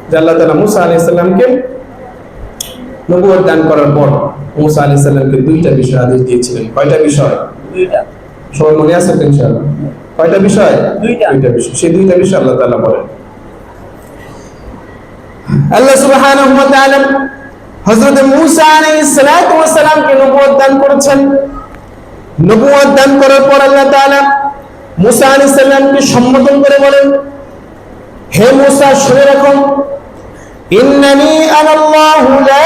যে আল্লাহ তাআলা মুসা আলাইহিস সালামকে নবুয়ত দান করার পর মুসা আলাইহিস সালামকে দুইটা বিষয় আদেশ দিয়েছিলেন। কয়টা বিষয়? দুইটা। সবার মনে আছে তো ইনশাআল্লাহ? কয়টা বিষয়? দুইটা বিষয়। সেই দুইটা বিষয় আল্লাহ তাআলা বলেন। আল্লাহ সুবহানাহু ওয়া তাআলা হযরত মূসা আলাইহিস সালাতু ওয়াস সালামকে নবুয়ত দান করেছেন। নবুয়ত দান করার পর আল্লাহ তাআলা মূসা আলাইহিস সালামকে সম্বোধন করে বলেন, হে মূসা শুনে রাখো, ইন্নানি আনাল্লাহু লা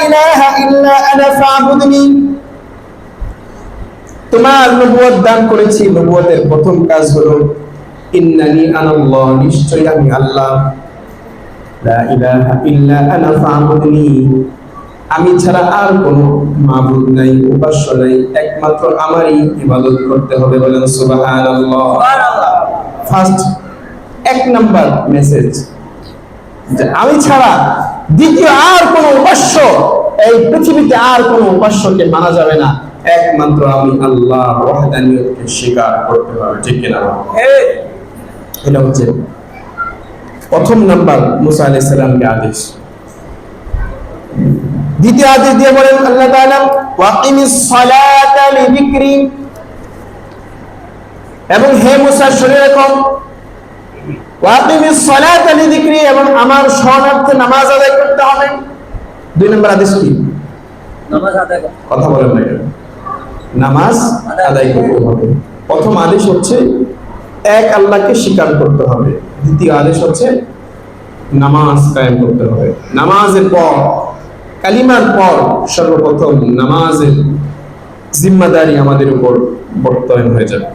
ইলাহা ইল্লা আনা ফা'বুদনি। তোমার নবুয়ত দান করেছি, নবুয়তের প্রথম কাজ হলো ইন্নানি আনাল্লাহ, নিশ্চয়ই আমি আল্লাহ, লা ইলাহা ইল্লা আনা ফা'বুদনি, আমি ছাড়া আর কোনো মাবুদ নাই, উপাস্য নাই, একমাত্র আমারই ইবাদত করতে হবে। বলেন সুবহানাল্লাহ। সুবহানাল্লাহ। ফার্স্ট এক নাম্বার মেসেজ যে আমি ছাড়া দ্বিতীয় আর কোনো উপাস্য, এই পৃথিবীতে আর কোনো উপাস্যকে মানা যাবে না, একমাত্র আমি আল্লাহ ওয়াহদানিয়তকে স্বীকার করতে হবে। ঠিক কিনা? এটা হচ্ছে প্রথম নাম্বার মুসা আলাইহিস সালামকে আদেশ। দ্বিতীয় আদেশ দিয়ে বলেন আল্লাহ তাআলা, ওয়াকিমিস সালাতা লিযিকরি, এবং হে মুসা শুনে রাখো, ওয়াকিমিস সালাতা লিযিকরি, এবং আমার স্মরণার্থে নামাজ আদায় করতে হবে। দুই নম্বর আদেশ কি? নামাজ আদায়। কথা বলেন না কেন? নামাজ আদায় করতে হবে। প্রথম আদেশ হচ্ছে এক আল্লাহকে স্বীকার করতে হবে, দ্বিতীয় আদেশ হচ্ছে নামাজ কায়েম করতে হবে। নামাজের পর, কালিমার পর সর্বপ্রথম নামাজের জিম্মাদারি আমাদের উপর বর্তায়ন হয়ে যাবে।